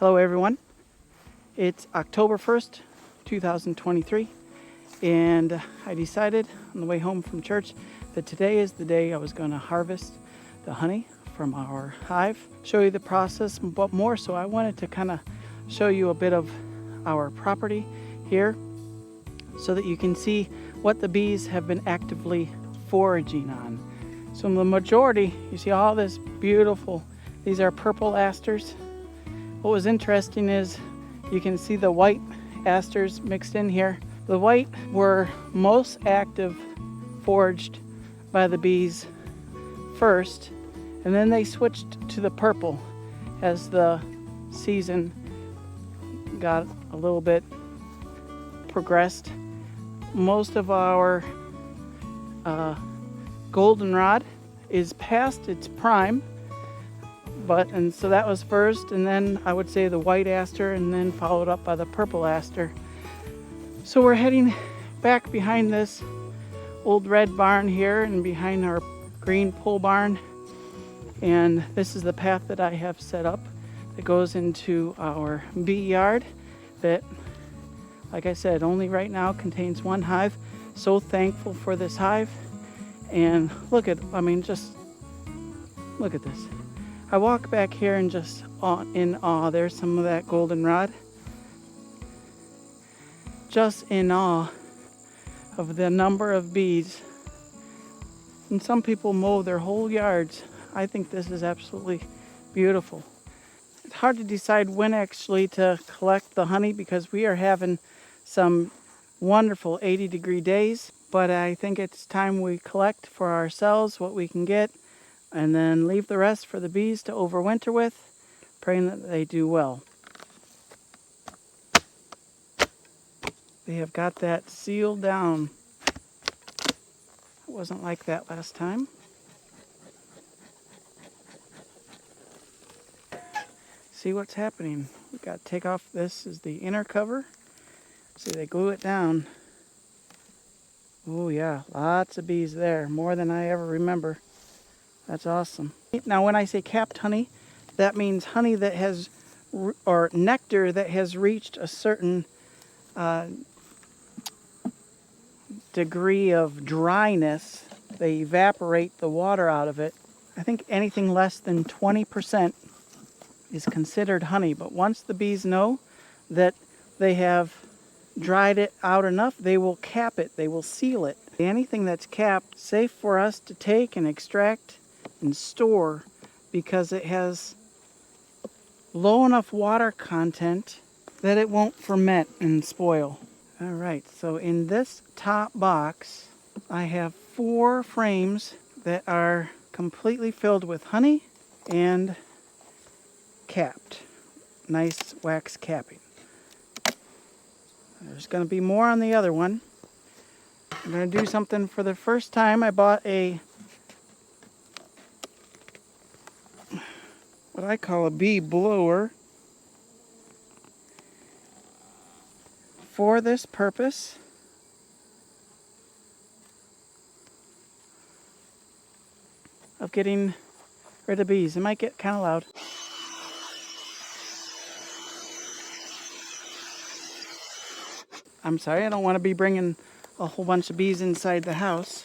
Hello everyone, it's October 1st, 2023, and I decided on the way home from church that today is the day I was going to harvest the honey from our hive, show you the process, but more so I wanted to kind of show you a bit of our property here so that you can see what the bees have been actively foraging on. So the majority, you see all this beautiful, these are purple asters. What was interesting is you can see the white asters mixed in here. The white were most active foraged by the bees first, and then they switched to the purple as the season got a little bit progressed. Most of our goldenrod is past its prime, and so that was first, and then I would say the white aster, and then followed up by the purple aster. So we're heading back behind this old red barn here and behind our green pole barn, and this is the path that I have set up that goes into our bee yard that, like I said, only right now contains one hive. So thankful for this hive. And look at, just look at this. I walk back here and just in awe. There's some of that goldenrod. Just in awe of the number of bees. And some people mow their whole yards. I think this is absolutely beautiful. It's hard to decide when actually to collect the honey because we are having some wonderful 80-degree days. But I think it's time we collect for ourselves what we can get, and then leave the rest for the bees to overwinter with, praying that they do well. They have got that sealed down. It wasn't like that last time. See what's happening. We've got to take off, this is the inner cover. See, they glue it down. Oh yeah, lots of bees there, more than I ever remember. That's awesome. Now when I say capped honey, that means honey that has, or nectar that has reached a certain degree of dryness. They evaporate the water out of it. I think anything less than 20% is considered honey, but once the bees know that they have dried it out enough, they will cap it, they will seal it. Anything that's capped, safe for us to take and extract and store because it has low enough water content that it won't ferment and spoil. All right, so in this top box, I have 4 frames that are completely filled with honey and capped. Nice wax capping. There's going to be more on the other one. I'm going to do something for the first time. I bought what I call a bee blower for this purpose. Of getting rid of bees. It might get kind of loud. I'm sorry, I don't want to be bringing a whole bunch of bees inside the house.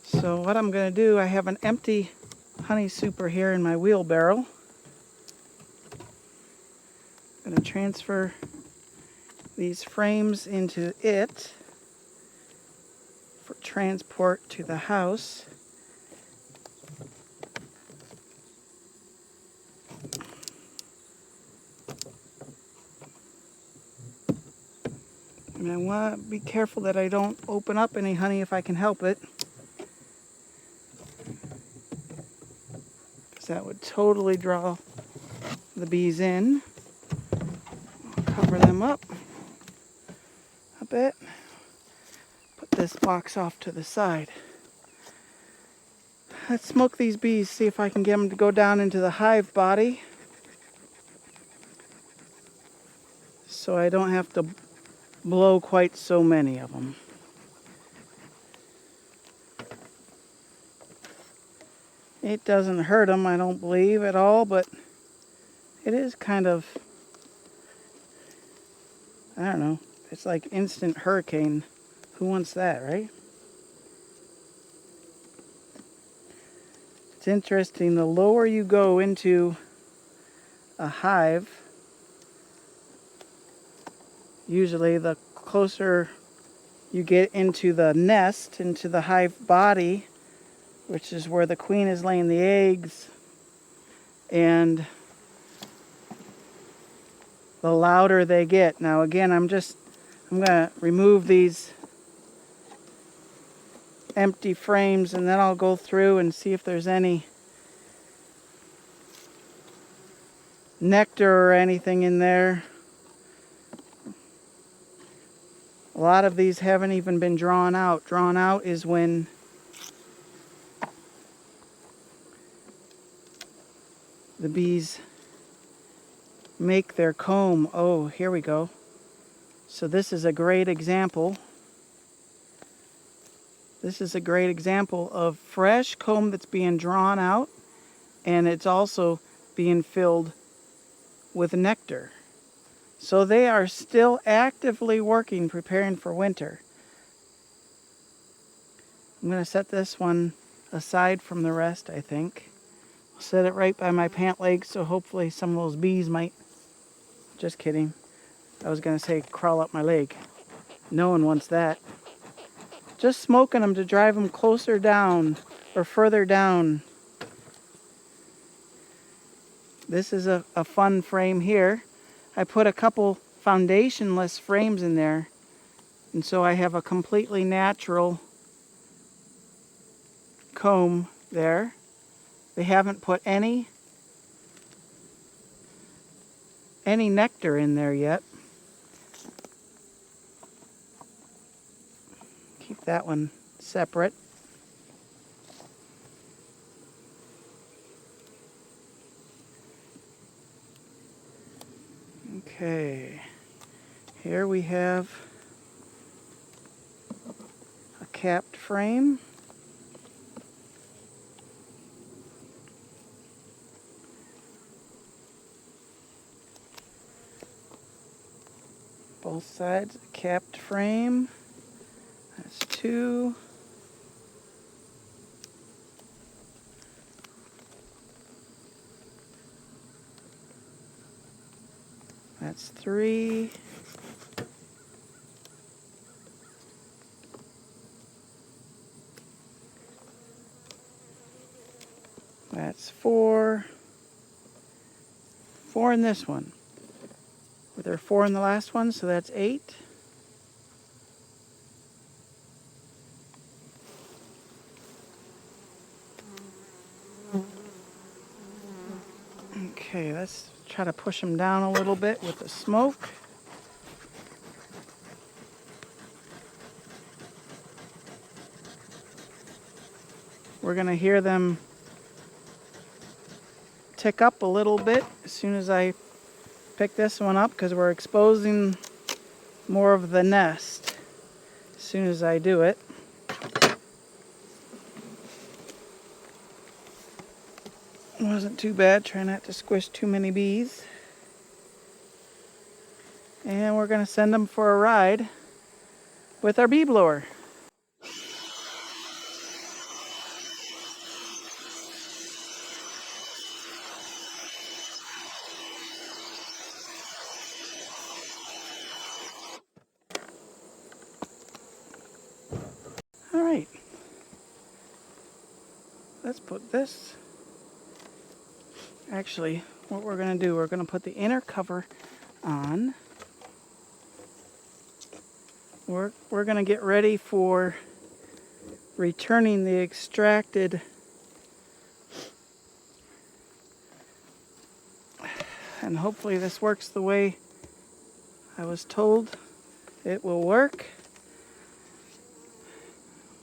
So what I'm going to do, I have an empty honey super here in my wheelbarrow. I'm going to transfer these frames into it for transport to the house. And I want to be careful that I don't open up any honey if I can help it, because that would totally draw the bees in. I'll cover them up a bit. Put this box off to the side. Let's smoke these bees, see if I can get them to go down into the hive body so I don't have to blow quite so many of them. It doesn't hurt them, I don't believe, at all, but it is kind of I don't know. It's like instant hurricane. Who wants that, right? It's interesting. The lower you go into a hive, usually the closer you get into the nest, into the hive body, which is where the queen is laying the eggs, and the louder they get. Now again, I'm going to remove these empty frames, and then I'll go through and see if there's any nectar or anything in there. A lot of these haven't even been drawn out. Drawn out is when the bees make their comb. Oh, here we go. So this is a great example. This is a great example of fresh comb that's being drawn out, and it's also being filled with nectar. So they are still actively working, preparing for winter. I'm going to set this one aside from the rest, I think. I'll set it right by my pant leg, so hopefully some of those bees might... Just kidding. I was going to say crawl up my leg. No one wants that. Just smoking them to drive them closer down or further down. This is a fun frame here. I put a couple foundationless frames in there, and so I have a completely natural comb there. They haven't put any nectar in there yet. Keep that one separate. Okay, here we have a capped frame. Both sides, a capped frame. That's 2. That's 3. That's 4. 4 in this one. Were there 4 in the last one? So that's 8. Okay, let's try to push them down a little bit with the smoke. We're going to hear them tick up a little bit as soon as I pick this one up, because we're exposing more of the nest as soon as I do it. Wasn't too bad. Try not to squish too many bees. And we're going to send them for a ride with our bee blower. All right. Let's put this. Actually, what we're going to do, we're going to put the inner cover on. We're going to get ready for returning the extracted and hopefully this works the way I was told it will work.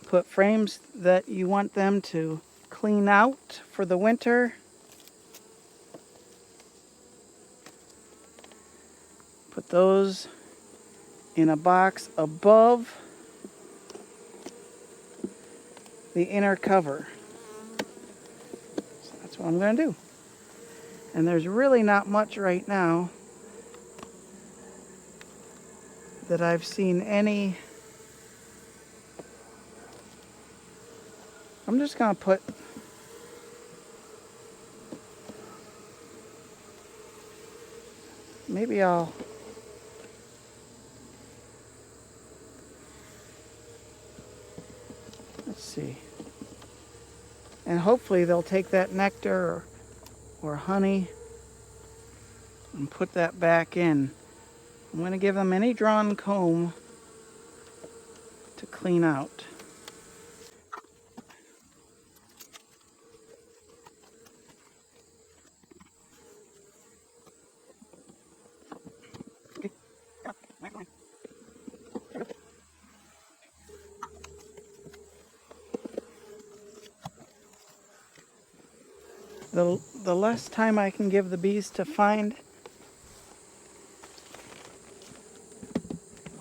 Put frames that you want them to clean out for the winter. Put those in a box above the inner cover. So that's what I'm going to do. And there's really not much right now. that I've seen any. I'm just gonna put maybe let's see. And hopefully they'll take that nectar or honey and put that back in. I'm going to give them any drawn comb to clean out. The less time I can give the bees to find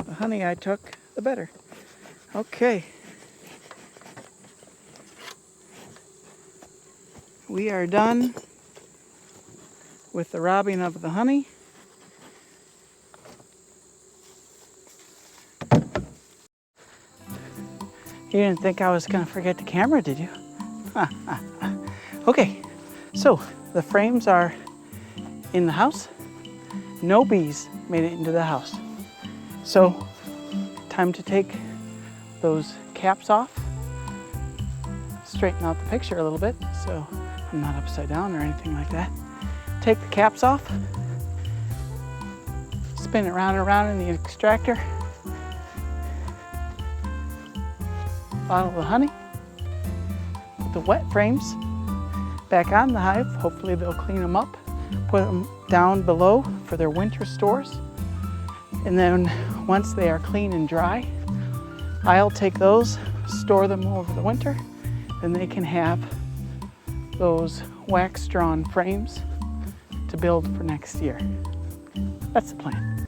the honey I took, the better. Okay. We are done with the robbing of the honey. You didn't think I was going to forget the camera, did you? Okay, so the frames are in the house. No bees made it into the house. So, time to take those caps off. Straighten out the picture a little bit so I'm not upside down or anything like that. Take the caps off. Spin it round and around in the extractor. Bottle of honey. Put the wet frames back on the hive. Hopefully they'll clean them up. Put them down below for their winter stores. And then once they are clean and dry, I'll take those, store them over the winter, and they can have those wax drawn frames to build for next year. That's the plan.